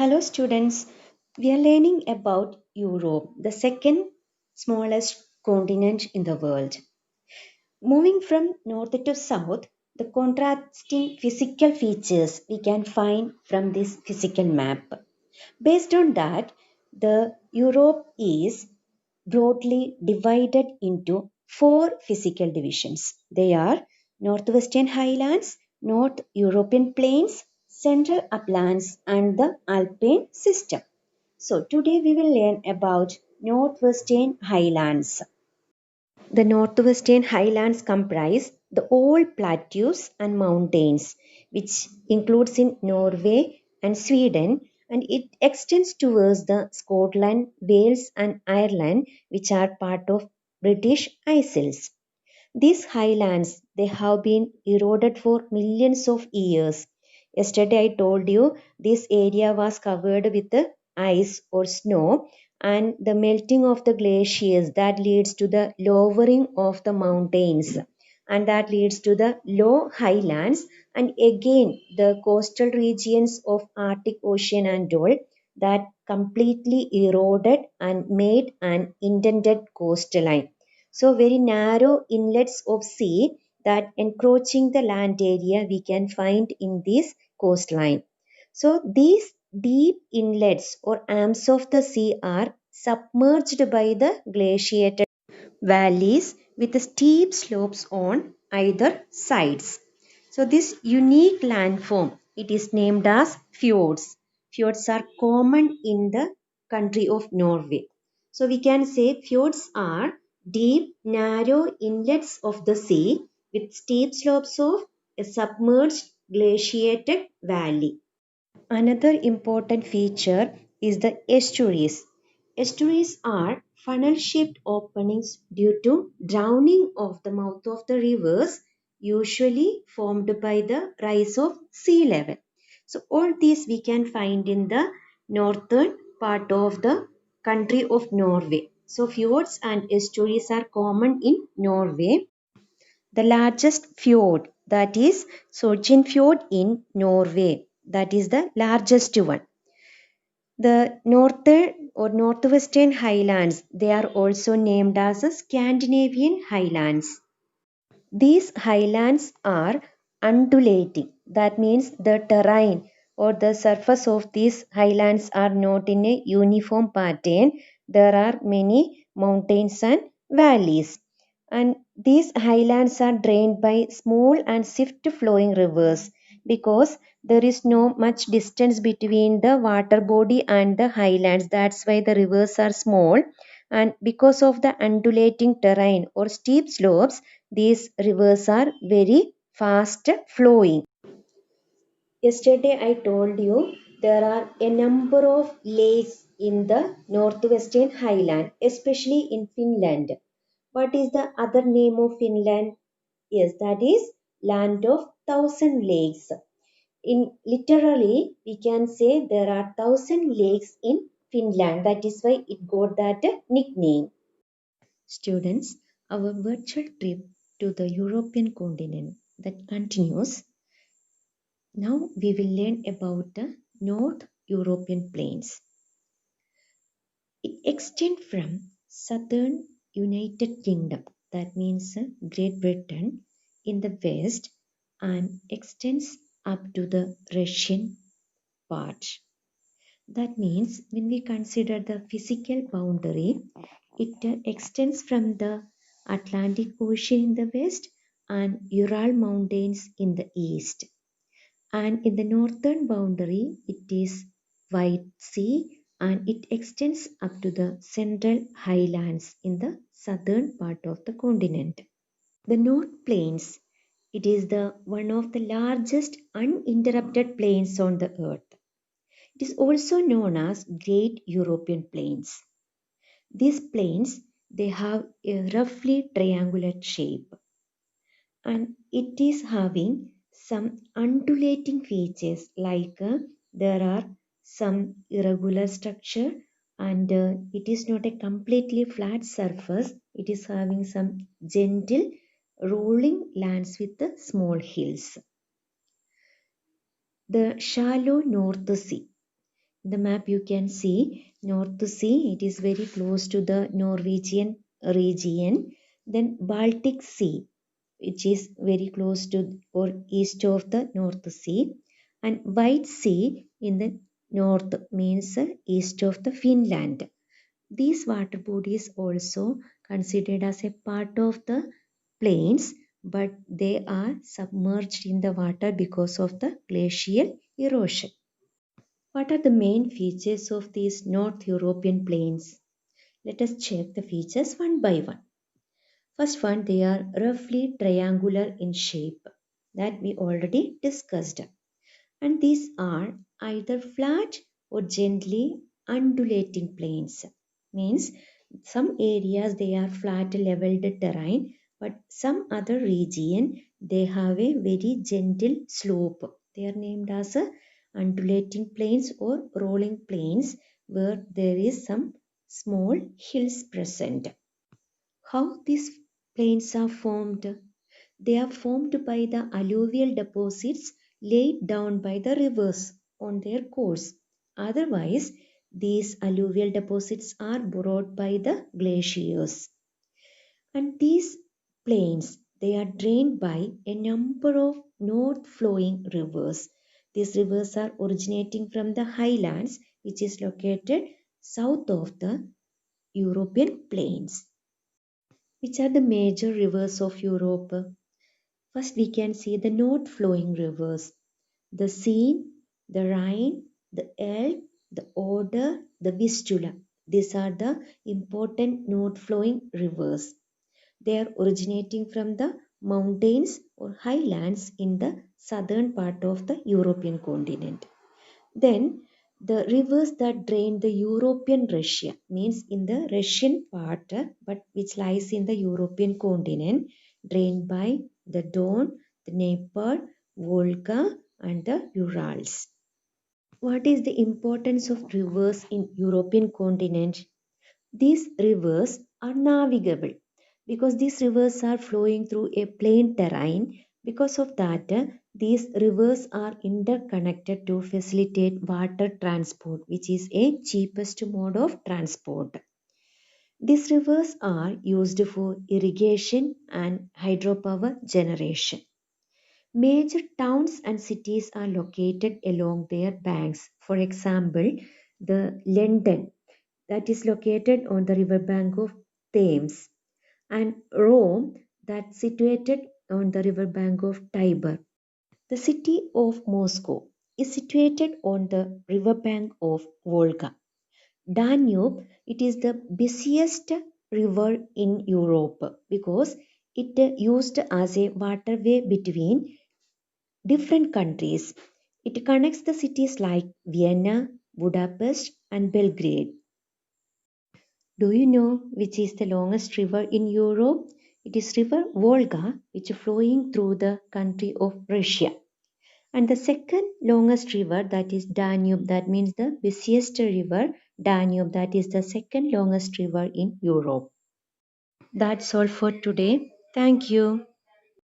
Hello, students. We are learning about Europe, the second smallest continent in the world. Moving from north to south, the contrasting physical features we can find from this physical map. Based on that, the Europe is broadly divided into four physical divisions. They are Northwestern Highlands, North European Plains, Central Uplands, and the Alpine system. So today we will learn about Northwestern Highlands. The Northwestern Highlands comprise the old plateaus and mountains, which includes in Norway and Sweden, and it extends towards the Scotland, Wales, and Ireland, which are part of British Isles. These highlands they have been eroded for millions of years. Yesterday I told you this area was covered with the ice or snow, and the melting of the glaciers that leads to the lowering of the mountains, and that leads to the low highlands, and again the coastal regions of Arctic Ocean and all that completely eroded and made an indented coastline. So very narrow inlets of sea that encroaching the land area we can find in this coastline. So these deep inlets or arms of the sea are submerged by the glaciated valleys with steep slopes on either sides. So this unique landform it is named as fjords. Fjords are common in the country of Norway. So we can say fjords are deep, narrow inlets of the sea with steep slopes of a submerged glaciated valley. Another important feature is the estuaries. Estuaries are funnel shaped openings due to drowning of the mouth of the rivers, usually formed by the rise of sea level. So, all these we can find in the northern part of the country of Norway. So, fjords and estuaries are common in Norway. The largest fjord, that is Fjord in Norway, that is the largest one. The northern or northwestern highlands, they are also named as the Scandinavian highlands. These highlands are undulating. That means the terrain or the surface of these highlands are not in a uniform pattern. There are many mountains and valleys. And these highlands are drained by small and swift flowing rivers because there is no much distance between the water body and the highlands. That's why the rivers are small. And because of the undulating terrain or steep slopes, these rivers are very fast flowing. Yesterday I told you there are a number of lakes in the northwestern highland, especially in Finland. What is the other name of Finland? Yes, that is land of thousand lakes. In literally, we can say there are thousand lakes in Finland. That is why it got that nickname. Students, our virtual trip to the European continent that continues. Now we will learn about the North European plains. It extends from southern United Kingdom, that means Great Britain, in the west and extends up to the Russian part. That means when we consider the physical boundary, it extends from the Atlantic Ocean in the west and Ural Mountains in the east. And in the northern boundary, it is White Sea and it extends up to the central highlands in the southern part of the continent. The North Plains, it is the one of the largest uninterrupted plains on the earth. It is also known as Great European Plains. These plains they have a roughly triangular shape and it is having some undulating features like there are some irregular structure and it is not a completely flat surface. It is having some gentle rolling lands with the small hills. The shallow North Sea. The map you can see North Sea, it is very close to the Norwegian region. Then Baltic Sea, which is very close to or east of the North Sea, and White Sea in the north means east of the Finland. These water bodies also considered as a part of the plains, but they are submerged in the water because of the glacial erosion. What are the main features of these North European plains? Let us check the features one by one. First one, they are roughly triangular in shape that we already discussed. And these are either flat or gently undulating plains. Means some areas they are flat leveled terrain, but some other region they have a very gentle slope. They are named as undulating plains or rolling plains where there is some small hills present. How these plains are formed? They are formed by the alluvial deposits laid down by the rivers on their course. Otherwise, these alluvial deposits are brought by the glaciers. And these plains, they are drained by a number of north flowing rivers. These rivers are originating from the highlands, which is located south of the European plains. Which are the major rivers of Europe? First, we can see the north flowing rivers, the Seine, the Rhine, the Elbe, the Oder, the Vistula. These are the important north flowing rivers. They are originating from the mountains or highlands in the southern part of the European continent. Then the rivers that drain the European Russia means in the Russian part, but which lies in the European continent, drained by the Don, the Dnieper, Volga, and the Urals. What is the importance of rivers in European continent? These rivers are navigable because these rivers are flowing through a plain terrain. Because of that, these rivers are interconnected to facilitate water transport, which is a cheapest mode of transport. These rivers are used for irrigation and hydropower generation. Major towns and cities are located along their banks. For example, the London that is located on the riverbank of Thames, and Rome that's situated on the riverbank of Tiber. The city of Moscow is situated on the riverbank of Volga. Danube, it is the busiest river in Europe because it used as a waterway between different countries. It connects the cities like Vienna, Budapest, and Belgrade. Do you know which is the longest river in Europe? It is river Volga, which is flowing through the country of Russia. And the second longest river, that is Danube, that means the busiest river, Danube, that is the second longest river in Europe. That's all for today. Thank you.